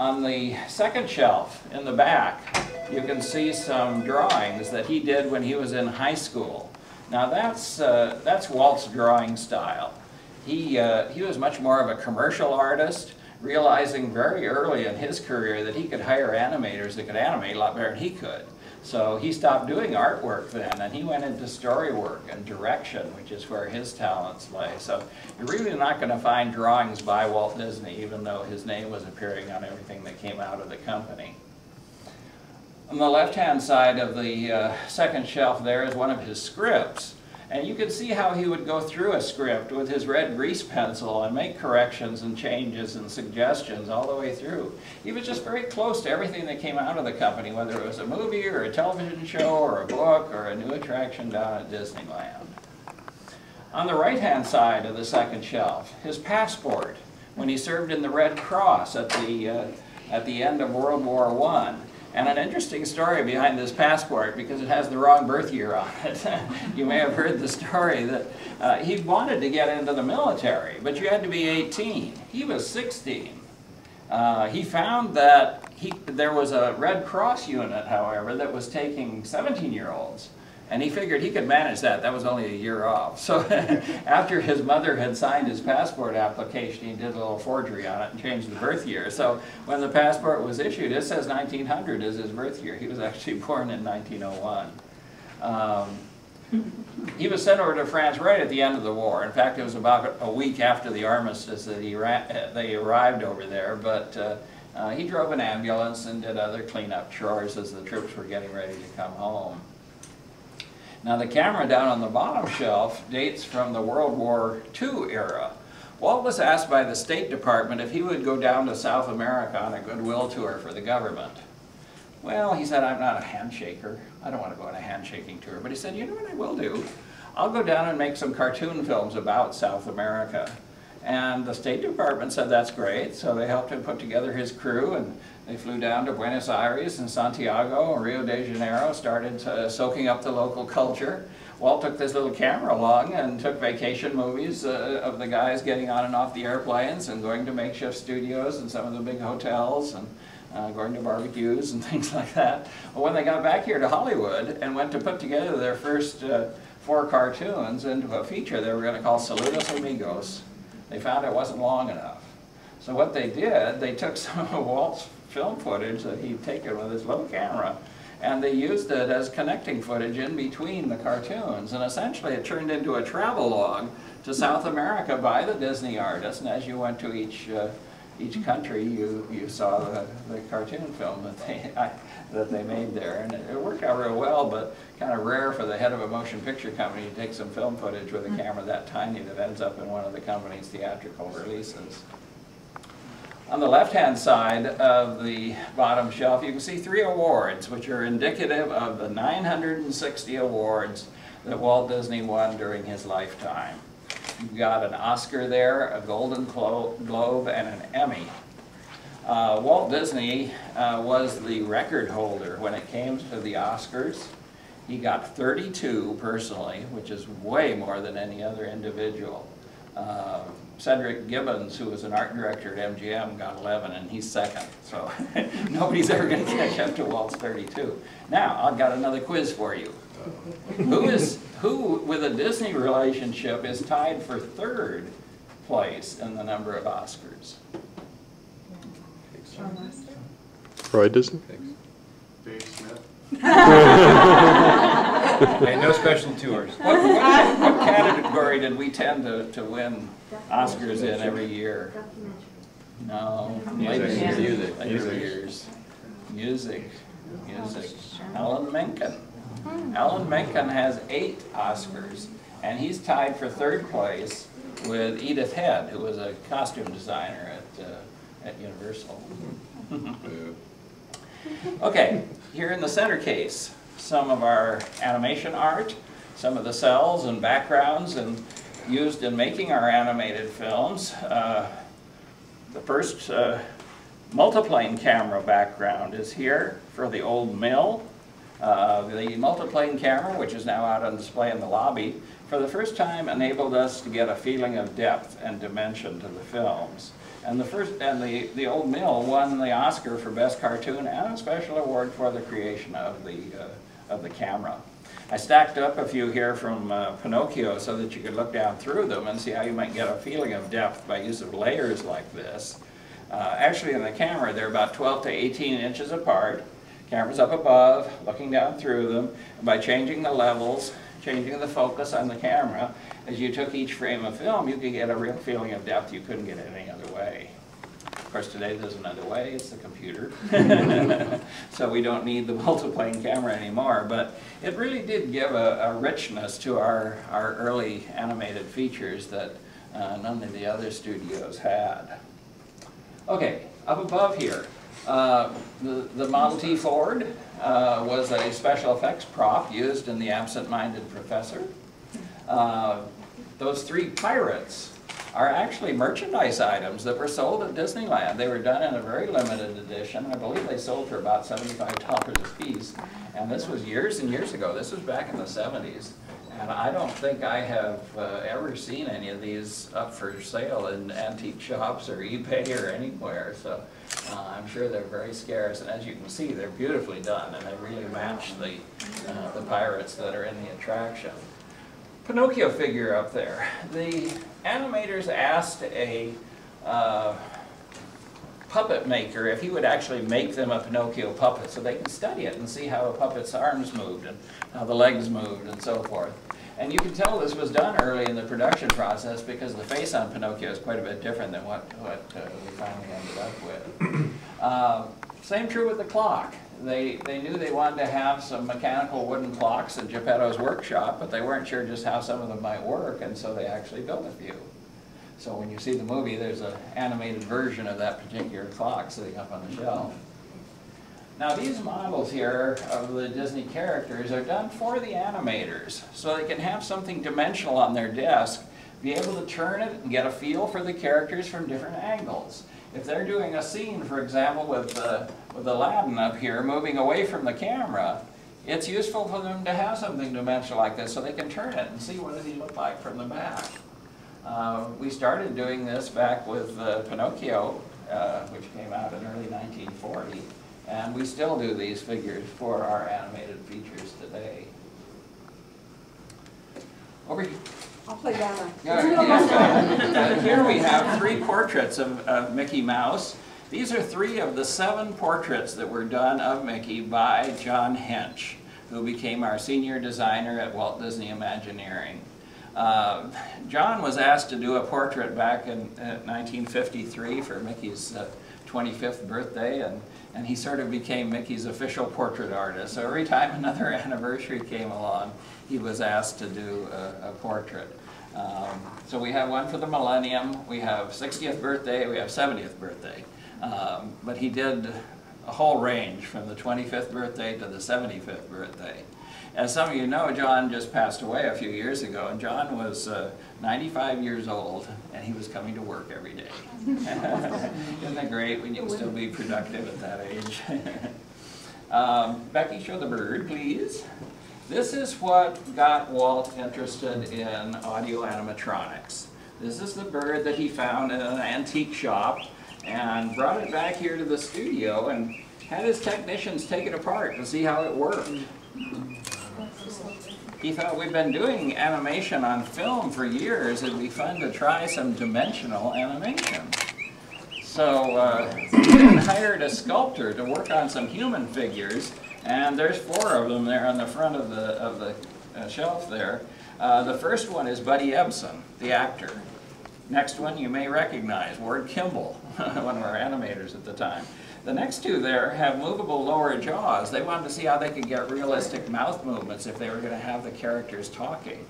On the second shelf in the back, you can see some drawings that he did when he was in high school. Now that's Walt's drawing style. He was much more of a commercial artist, realizing very early in his career that he could hire animators that could animate a lot better than he could. So he stopped doing artwork then, and he went into story work and direction, which is where his talents lay. So you're really not going to find drawings by Walt Disney, even though his name was appearing on everything that came out of the company. On the left-hand side of the second shelf there is one of his scripts. And you can see how he would go through a script with his red grease pencil and make corrections and changes and suggestions all the way through. He was just very close to everything that came out of the company, whether it was a movie or a television show or a book or a new attraction down at Disneyland. On the right-hand side of the second shelf, his passport, when he served in the Red Cross at the end of World War I. And an interesting story behind this passport, because it has the wrong birth year on it. You may have heard the story that he wanted to get into the military, but you had to be 18. He was 16. He found that there was a Red Cross unit, however, that was taking 17-year-olds. And he figured he could manage that. That was only a year off. So after his mother had signed his passport application, he did a little forgery on it and changed the birth year. So when the passport was issued, it says 1900 as his birth year. He was actually born in 1901. He was sent over to France right at the end of the war. In fact, it was about a week after the armistice that they arrived over there. But he drove an ambulance and did other cleanup chores as the troops were getting ready to come home. Now the camera down on the bottom shelf dates from the World War II era. Walt was asked by the State Department if he would go down to South America on a goodwill tour for the government. Well, he said, I'm not a handshaker. I don't want to go on a handshaking tour. But he said, you know what I will do? I'll go down and make some cartoon films about South America. And the State Department said that's great, so they helped him put together his crew, and they flew down to Buenos Aires and Santiago and Rio de Janeiro, started soaking up the local culture. Walt took this little camera along and took vacation movies of the guys getting on and off the airplanes and going to makeshift studios and some of the big hotels and going to barbecues and things like that. Well, when they got back here to Hollywood and went to put together their first 4 cartoons into a feature they were going to call Saludos Amigos, they found it wasn't long enough. So what they did, they took some of Walt's film footage that he'd taken with his little camera, and they used it as connecting footage in between the cartoons. And essentially it turned into a travel log to South America by the Disney artists, and as you went to each country, you saw the cartoon film that they made there. And it worked out real well, but kind of rare for the head of a motion picture company to take some film footage with a camera that tiny that ends up in one of the company's theatrical releases. On the left-hand side of the bottom shelf, you can see 3 awards, which are indicative of the 960 awards that Walt Disney won during his lifetime. You've got an Oscar there, a Golden Globe, and an Emmy. Walt Disney was the record holder when it came to the Oscars. He got 32 personally, which is way more than any other individual. Cedric Gibbons, who was an art director at MGM, got 11, and he's second. So nobody's ever going to catch up to Walt's 32. Now, I've got another quiz for you. Who, with a Disney relationship, is tied for 3rd place in the number of Oscars? Roy Disney? Dave Smith. Hey, no special tours. What category did we tend to win Oscars in every year? No. Later years. Music. Alan Menken. Alan Menken has 8 Oscars, and he's tied for 3rd place with Edith Head, who was a costume designer at Universal. Okay, here in the center case, some of our animation art, some of the cells and backgrounds and used in making our animated films. The first multiplane camera background is here for the old mill. The multiplane camera, which is now out on display in the lobby, for the first time enabled us to get a feeling of depth and dimension to the films. And the Old Mill won the Oscar for Best Cartoon and a special award for the creation of the camera. I stacked up a few here from Pinocchio so that you could look down through them and see how you might get a feeling of depth by use of layers like this. Actually in the camera they're about 12 to 18 inches apart. Camera's up above, looking down through them. And by changing the levels, changing the focus on the camera, as you took each frame of film, you could get a real feeling of depth you couldn't get any other way. Of course, today there's another way, it's the computer. So we don't need the multiplane camera anymore, but it really did give a richness to our early animated features that none of the other studios had. Okay, up above here, the Model T Ford was a special effects prop used in The Absent-Minded Professor. Those three pirates are actually merchandise items that were sold at Disneyland. They were done in a very limited edition. I believe they sold for about $75 a piece. And this was years and years ago. This was back in the 70s. And I don't think I have ever seen any of these up for sale in antique shops or eBay or anywhere. So I'm sure they're very scarce. And as you can see, they're beautifully done. And they really match the pirates that are in the attraction. Pinocchio figure up there. The animators asked a puppet maker if he would actually make them a Pinocchio puppet so they can study it and see how a puppet's arms moved and how the legs moved and so forth. And you can tell this was done early in the production process because the face on Pinocchio is quite a bit different than what we finally ended up with. Same true with the clock. They knew they wanted to have some mechanical wooden clocks in Geppetto's workshop, but they weren't sure just how some of them might work, and so they actually built a few. So when you see the movie, there's an animated version of that particular clock sitting up on the shelf. Now these models here of the Disney characters are done for the animators, so they can have something dimensional on their desk, be able to turn it and get a feel for the characters from different angles. If they're doing a scene, for example, with Aladdin up here moving away from the camera, it's useful for them to have something dimensional like this so they can turn it and see what does he look like from the back. We started doing this back with Pinocchio, which came out in early 1940, and we still do these figures for our animated features today. Over here. I'll play Donna. Here we have three portraits of Mickey Mouse. These are 3 of the 7 portraits that were done of Mickey by John Hench, who became our senior designer at Walt Disney Imagineering. John was asked to do a portrait back in 1953 for Mickey's 25th birthday, and he sort of became Mickey's official portrait artist. So every time another anniversary came along, he was asked to do a portrait. So we have one for the millennium, we have 60th birthday, we have 70th birthday. But he did a whole range from the 25th birthday to the 75th birthday. As some of you know, John just passed away a few years ago, and John was 95 years old, and he was coming to work every day. Isn't that great when you can still be productive at that age? Becky, show the bird, please. This is what got Walt interested in audio animatronics. This is the bird that he found in an antique shop and brought it back here to the studio and had his technicians take it apart to see how it worked. He thought, we've been doing animation on film for years, it'd be fun to try some dimensional animation. So he then hired a sculptor to work on some human figures, and there's 4 of them there on the front of the shelf there. The first one is Buddy Ebsen, the actor. Next one you may recognize, Ward Kimball, one of our animators at the time. The next 2 there have movable lower jaws. They wanted to see how they could get realistic mouth movements if they were going to have the characters talking.